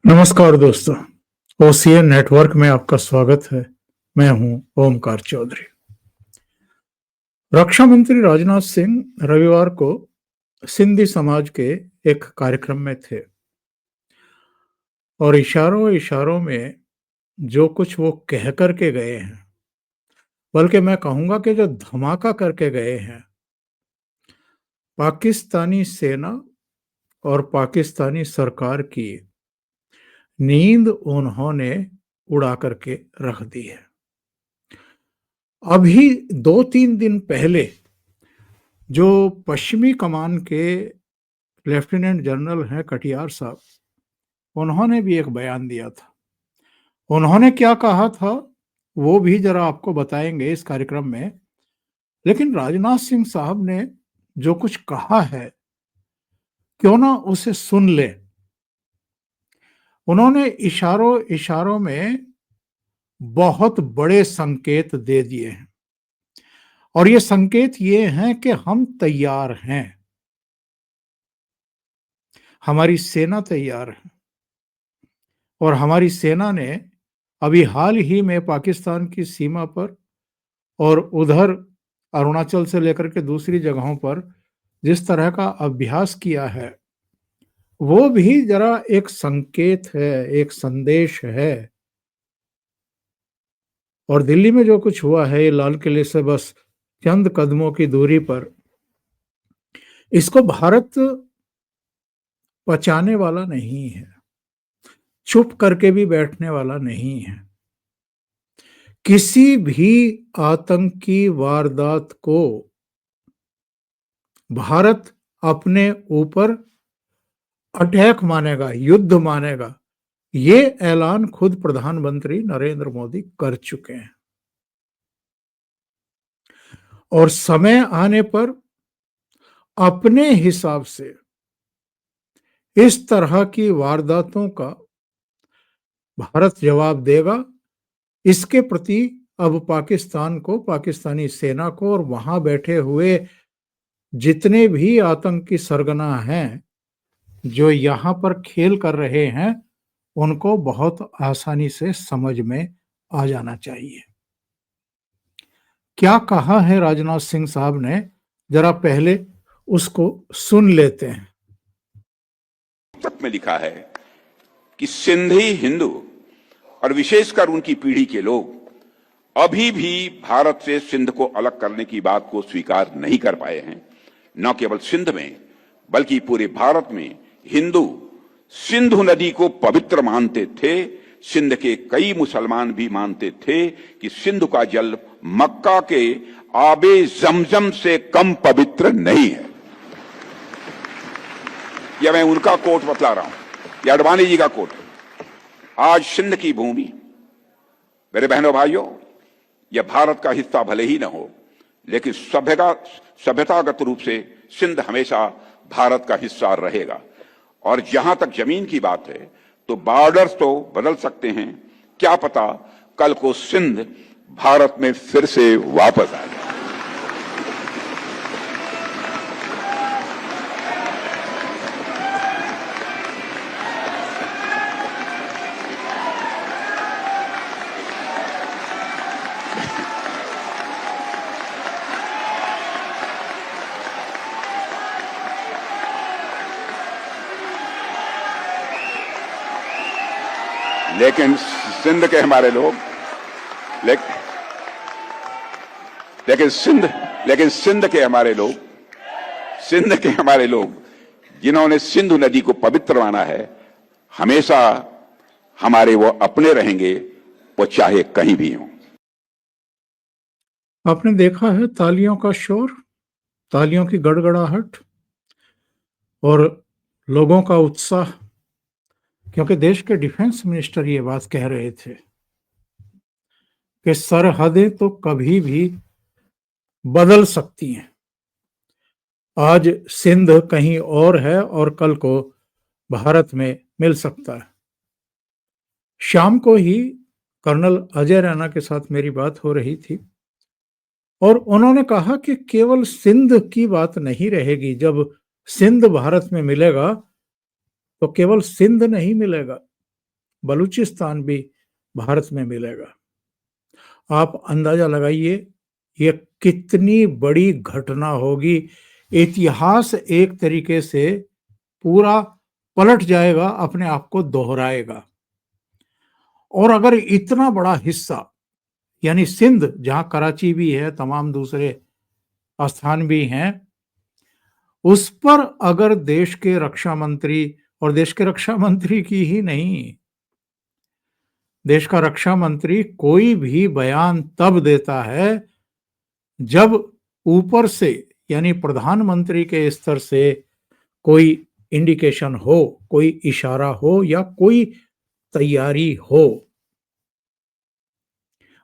नमस्कार दोस्तों, OCN network में आपका स्वागत है। मैं हूं ओमकार चौधरी। रक्षा मंत्री राजनाथ सिंह रविवार को सिंधी समाज के एक कार्यक्रम में थे और इशारों इशारों में जो कुछ वो कह करके गए हैं, बल्कि मैं कहूंगा कि जो धमाका करके गए हैं, पाकिस्तानी सेना और पाकिस्तानी सरकार की नींद उन्होंने उड़ा करके रख दी है। अभी 2-3 दिन पहले जो पश्चिमी कमान के लेफ्टिनेंट जनरल हैं कटियार साहब, उन्होंने भी एक बयान दिया था। उन्होंने क्या कहा था वो भी जरा आपको बताएंगे इस कार्यक्रम में। लेकिन राजनाथ सिंह साहब ने जो कुछ कहा है, क्यों ना उसे सुन ले। उन्होंने इशारों इशारों में बहुत बड़े संकेत दे दिए हैं और ये संकेत ये हैं कि हम तैयार हैं, हमारी सेना तैयार है। और हमारी सेना ने अभी हाल ही में पाकिस्तान की सीमा पर और उधर अरुणाचल से लेकर के दूसरी जगहों पर जिस तरह का अभ्यास किया है, वो भी जरा एक संकेत है, एक संदेश है। और दिल्ली में जो कुछ हुआ है, ये लाल किले से बस चंद कदमों की दूरी पर, इसको भारत पचाने वाला नहीं है, चुप करके भी बैठने वाला नहीं है। किसी भी आतंकी वारदात को भारत अपने ऊपर अटैक मानेगा, युद्ध मानेगा। ये ऐलान खुद प्रधानमंत्री नरेंद्र मोदी कर चुके हैं और समय आने पर अपने हिसाब से इस तरह की वारदातों का भारत जवाब देगा। इसके प्रति अब पाकिस्तान को, पाकिस्तानी सेना को और वहां बैठे हुए जितने भी आतंकी सरगना हैं जो यहां पर खेल कर रहे हैं, उनको बहुत आसानी से समझ में आ जाना चाहिए। क्या कहा है राजनाथ सिंह साहब ने, जरा पहले उसको सुन लेते हैं। में लिखा है कि सिंधी हिंदू और विशेषकर उनकी पीढ़ी के लोग अभी भी भारत से सिंध को अलग करने की बात को स्वीकार नहीं कर पाए हैं। न केवल सिंध में बल्कि पूरे भारत में हिंदू सिंधु नदी को पवित्र मानते थे। सिंध के कई मुसलमान भी मानते थे कि सिंधु का जल मक्का के आबे जमजम से कम पवित्र नहीं है। यह मैं उनका कोट बतला रहा हूं, यह अडवाणी जी का कोट। आज सिंध की भूमि, मेरे बहनों भाइयों, यह भारत का हिस्सा भले ही न हो, लेकिन सभ्यतागत रूप से सिंध हमेशा भारत का हिस्सा रहेगा। और जहां तक जमीन की बात है तो बॉर्डर्स तो बदल सकते हैं, क्या पता कल को सिंध भारत में फिर से वापस आ जाए। लेकिन सिंध के हमारे लोग लेकिन सिंध के हमारे लोग जिन्होंने सिंधु नदी को पवित्र माना है, हमेशा हमारे वो अपने रहेंगे, वो चाहे कहीं भी हों। आपने देखा है तालियों का शोर, तालियों की गड़गड़ाहट और लोगों का उत्साह, क्योंकि देश के डिफेंस मिनिस्टर ये बात कह रहे थे कि सरहदें तो कभी भी बदल सकती हैं। आज सिंध कहीं और है और कल को भारत में मिल सकता है। शाम को ही कर्नल अजय रैना के साथ मेरी बात हो रही थी और उन्होंने कहा कि केवल सिंध की बात नहीं रहेगी। जब सिंध भारत में मिलेगा तो केवल सिंध नहीं मिलेगा, बलूचिस्तान भी भारत में मिलेगा। आप अंदाजा लगाइए ये कितनी बड़ी घटना होगी। इतिहास एक तरीके से पूरा पलट जाएगा, अपने आप को दोहराएगा। और अगर इतना बड़ा हिस्सा यानी सिंध, जहां कराची भी है, तमाम दूसरे स्थान भी हैं, उस पर अगर देश के रक्षा मंत्री, और देश के रक्षा मंत्री की ही नहीं, देश का रक्षा मंत्री कोई भी बयान तब देता है जब ऊपर से यानी प्रधानमंत्री के स्तर से कोई इंडिकेशन हो, कोई इशारा हो या कोई तैयारी हो।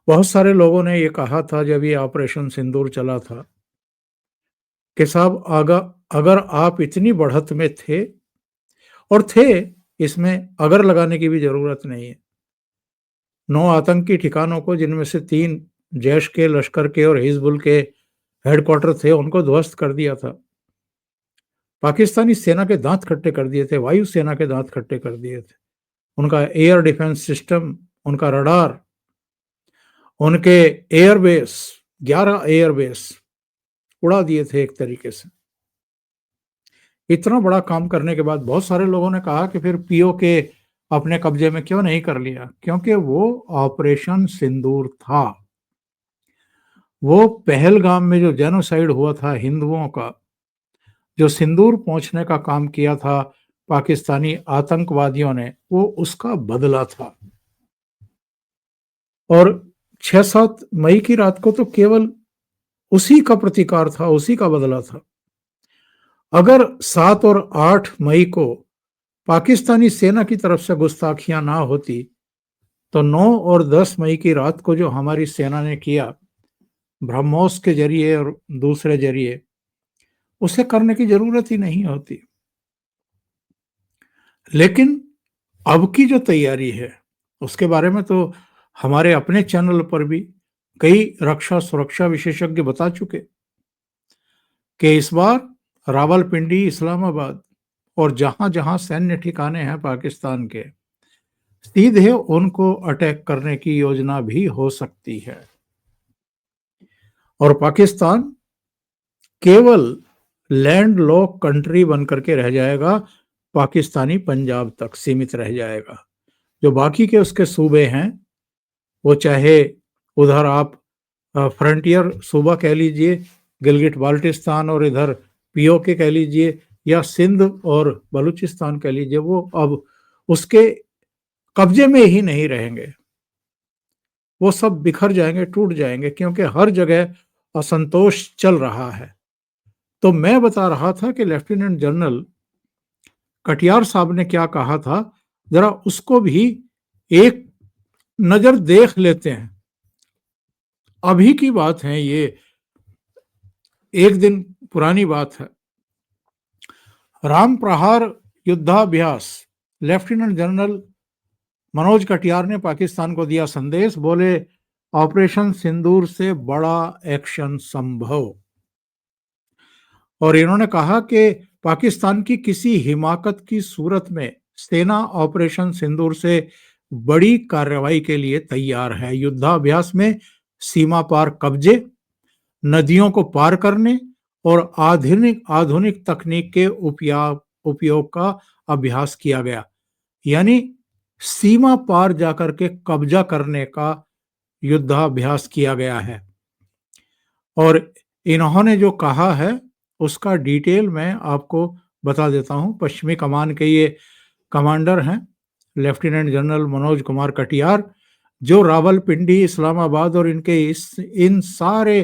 बहुत सारे लोगों ने ये कहा था जब ये ऑपरेशन सिंदूर चला था कि साहब अगर आप इतनी बढ़त में थे, और थे, इसमें अगर लगाने की भी जरूरत नहीं है, 9 आतंकी ठिकानों को, जिनमें से 3 जैश के, लश्कर के और हिजबुल के हेडक्वार्टर थे, उनको ध्वस्त कर दिया था। पाकिस्तानी सेना के दांत खट्टे कर दिए थे, वायु सेना के दांत खट्टे कर दिए थे। उनका एयर डिफेंस सिस्टम, उनका रडार, उनके एयरबेस, 11 एयरबेस उड़ा दिए थे एक तरीके से। इतना बड़ा काम करने के बाद बहुत सारे लोगों ने कहा कि फिर पीओके अपने कब्जे में क्यों नहीं कर लिया, क्योंकि वो ऑपरेशन सिंदूर था। वो पहलगाम में जो जेनोसाइड हुआ था हिंदुओं का, जो सिंदूर पहुंचने का काम किया था पाकिस्तानी आतंकवादियों ने, वो उसका बदला था। और 6-7 मई की रात को तो केवल उसी का प्रतिकार था, उसी का बदला था। अगर 7 और 8 मई को पाकिस्तानी सेना की तरफ से गुस्ताखियां ना होती, तो 9 और 10 मई की रात को जो हमारी सेना ने किया ब्रह्मोस के जरिए और दूसरे जरिए, उसे करने की जरूरत ही नहीं होती। लेकिन अब की जो तैयारी है उसके बारे में तो हमारे अपने चैनल पर भी कई रक्षा सुरक्षा विशेषज्ञ बता चुके कि इस बार रावलपिंडी, इस्लामाबाद और जहां जहां सैन्य ठिकाने हैं पाकिस्तान के, सीधे उनको अटैक करने की योजना भी हो सकती है। और पाकिस्तान केवल लैंड लॉक कंट्री बनकर के रह जाएगा, पाकिस्तानी पंजाब तक सीमित रह जाएगा। जो बाकी के उसके सूबे हैं, वो चाहे उधर आप फ्रंटियर सूबा कह लीजिए, गिलगिट बाल्टिस्तान, और इधर पीओके कह लीजिए, या सिंध और बलूचिस्तान कह लीजिए, वो अब उसके कब्जे में ही नहीं रहेंगे। वो सब बिखर जाएंगे, टूट जाएंगे, क्योंकि हर जगह असंतोष चल रहा है। तो मैं बता रहा था कि लेफ्टिनेंट जनरल कटियार साहब ने क्या कहा था, जरा उसको भी एक नजर देख लेते हैं। अभी की बात है, ये एक दिन पुरानी बात है। राम प्रहार युद्धाभ्यास, लेफ्टिनेंट जनरल मनोज कटियार ने पाकिस्तान को दिया संदेश, बोले ऑपरेशन सिंदूर से बड़ा एक्शन संभव। और इन्होंने कहा कि पाकिस्तान की किसी हिमाकत की सूरत में सेना ऑपरेशन सिंदूर से बड़ी कार्रवाई के लिए तैयार है। युद्धाभ्यास में सीमा पार कब्जे, नदियों को पार करने और आधुनिक तकनीक के उपयोग का अभ्यास किया गया। यानी सीमा पार जाकर के कब्जा करने का युद्धाभ्यास किया गया है। और इन्होंने जो कहा है उसका डिटेल मैं आपको बता देता हूं। पश्चिमी कमान के ये कमांडर हैं लेफ्टिनेंट जनरल मनोज कुमार कटियार, जो रावलपिंडी, इस्लामाबाद और इन सारे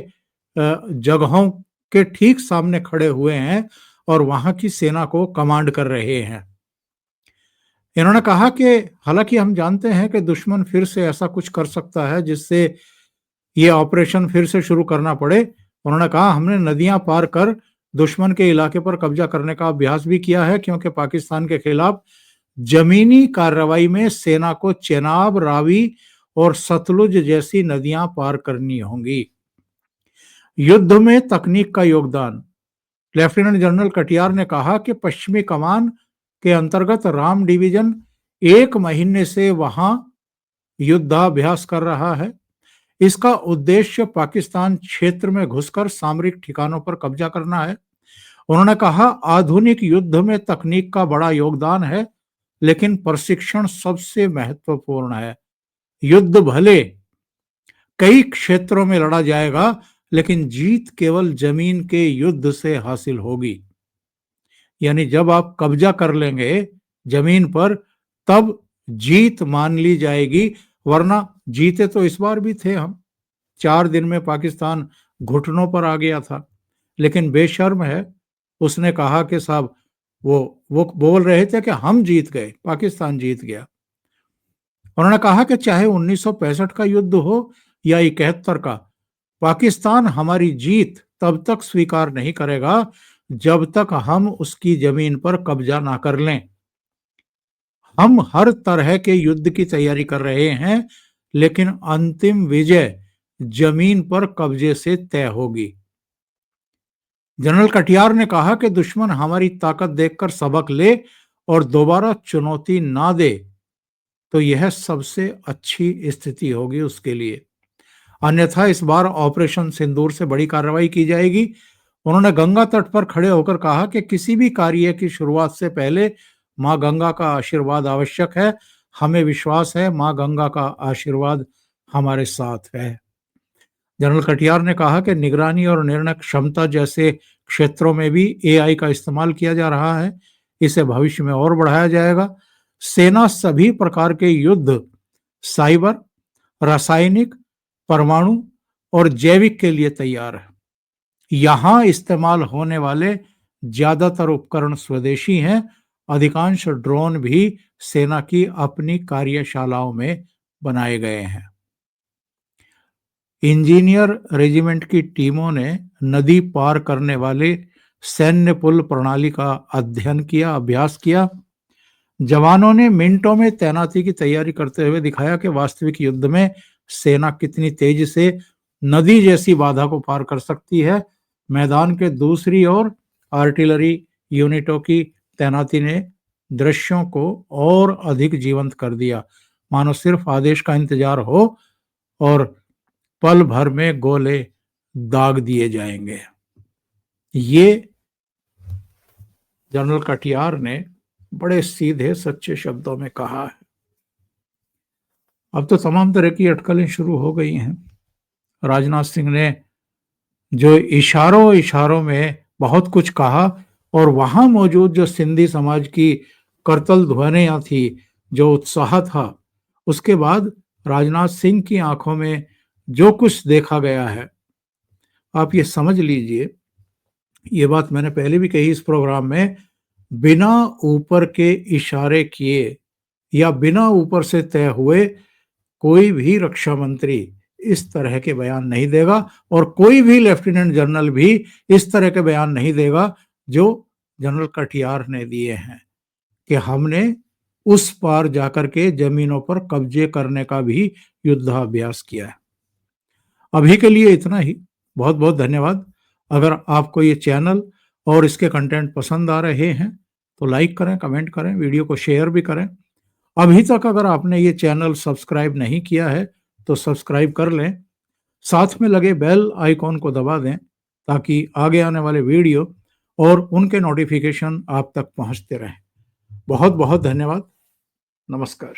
जगहों के ठीक सामने खड़े हुए हैं और वहां की सेना को कमांड कर रहे हैं। इन्होंने कहा कि हालांकि हम जानते हैं कि दुश्मन फिर से ऐसा कुछ कर सकता है जिससे ये ऑपरेशन फिर से शुरू करना पड़े। उन्होंने कहा हमने नदियां पार कर दुश्मन के इलाके पर कब्जा करने का अभ्यास भी किया है, क्योंकि पाकिस्तान के खिलाफ जमीनी कार्रवाई में सेना को चेनाब, रावी और सतलुज जैसी नदियां पार करनी होंगी। युद्ध में तकनीक का योगदान, लेफ्टिनेंट जनरल कटियार ने कहा कि पश्चिमी कमान के अंतर्गत राम डिवीजन 1 महीने से वहां युद्धाभ्यास कर रहा है। इसका उद्देश्य पाकिस्तान क्षेत्र में घुसकर सामरिक ठिकानों पर कब्जा करना है। उन्होंने कहा, आधुनिक युद्ध में तकनीक का बड़ा योगदान है, लेकिन प्रशिक्षण सबसे महत्वपूर्ण है। युद्ध भले कई क्षेत्रों में लड़ा जाएगा, लेकिन जीत केवल जमीन के युद्ध से हासिल होगी। यानी जब आप कब्जा कर लेंगे जमीन पर, तब जीत मान ली जाएगी, वरना जीते तो इस बार भी थे हम। 4 दिन में पाकिस्तान घुटनों पर आ गया था, लेकिन बेशर्म है, उसने कहा कि साहब वो बोल रहे थे कि हम जीत गए, पाकिस्तान जीत गया। उन्होंने कहा कि चाहे 1965 का युद्ध हो या 71 का, पाकिस्तान हमारी जीत तब तक स्वीकार नहीं करेगा जब तक हम उसकी जमीन पर कब्जा ना कर लें। हम हर तरह के युद्ध की तैयारी कर रहे हैं, लेकिन अंतिम विजय जमीन पर कब्जे से तय होगी। जनरल कटियार ने कहा कि दुश्मन हमारी ताकत देखकर सबक ले और दोबारा चुनौती ना दे, तो यह सबसे अच्छी स्थिति होगी उसके लिए। अन्यथा इस बार ऑपरेशन सिंदूर से बड़ी कार्रवाई की जाएगी। उन्होंने गंगा तट पर खड़े होकर कहा कि किसी भी कार्य की शुरुआत से पहले मां गंगा का आशीर्वाद आवश्यक है। हमें विश्वास है मां गंगा का आशीर्वाद हमारे साथ है। जनरल कटियार ने कहा कि निगरानी और निर्णय क्षमता जैसे क्षेत्रों में भी एआई का इस्तेमाल किया जा रहा है। इसे भविष्य में और बढ़ाया जाएगा। सेना सभी प्रकार के युद्ध, साइबर, रासायनिक, परमाणु और जैविक के लिए तैयार है। यहां इस्तेमाल होने वाले ज्यादातर उपकरण स्वदेशी हैं। अधिकांश ड्रोन भी सेना की अपनी कार्यशालाओं में बनाए गए हैं। इंजीनियर रेजिमेंट की टीमों ने नदी पार करने वाले सैन्य पुल प्रणाली का अध्ययन किया, अभ्यास किया। जवानों ने मिनटों में तैनाती की तैयारी करते हुए दिखाया कि वास्तविक युद्ध में सेना कितनी तेजी से नदी जैसी बाधा को पार कर सकती है। मैदान के दूसरी ओर आर्टिलरी यूनिटों की तैनाती ने दृश्यों को और अधिक जीवंत कर दिया, मानो सिर्फ आदेश का इंतजार हो और पल भर में गोले दाग दिए जाएंगे। ये जनरल कटियार ने बड़े सीधे सच्चे शब्दों में कहा है। अब तो तमाम तरह की अटकलें शुरू हो गई हैं। राजनाथ सिंह ने जो इशारों में बहुत कुछ कहा, और वहां मौजूद जो सिंधी समाज की करतल ध्वनियां थी, जो उत्साह था, उसके बाद राजनाथ सिंह की आंखों में जो कुछ देखा गया है, आप ये समझ लीजिए, ये बात मैंने पहले भी कही इस प्रोग्राम में, बिना ऊपर के इशारे किए या बिना ऊपर से तय हुए कोई भी रक्षा मंत्री इस तरह के बयान नहीं देगा, और कोई भी लेफ्टिनेंट जनरल भी इस तरह के बयान नहीं देगा जो जनरल कटियार ने दिए हैं कि हमने उस पार जाकर के जमीनों पर कब्जे करने का भी युद्धाभ्यास किया है। अभी के लिए इतना ही। बहुत बहुत धन्यवाद। अगर आपको ये चैनल और इसके कंटेंट पसंद आ रहे हैं तो लाइक करें, कमेंट करें, वीडियो को शेयर भी करें। अभी तक अगर आपने ये चैनल सब्सक्राइब नहीं किया है तो सब्सक्राइब कर लें, साथ में लगे बेल आइकॉन को दबा दें ताकि आगे आने वाले वीडियो और उनके नोटिफिकेशन आप तक पहुंचते रहें। बहुत बहुत धन्यवाद। नमस्कार।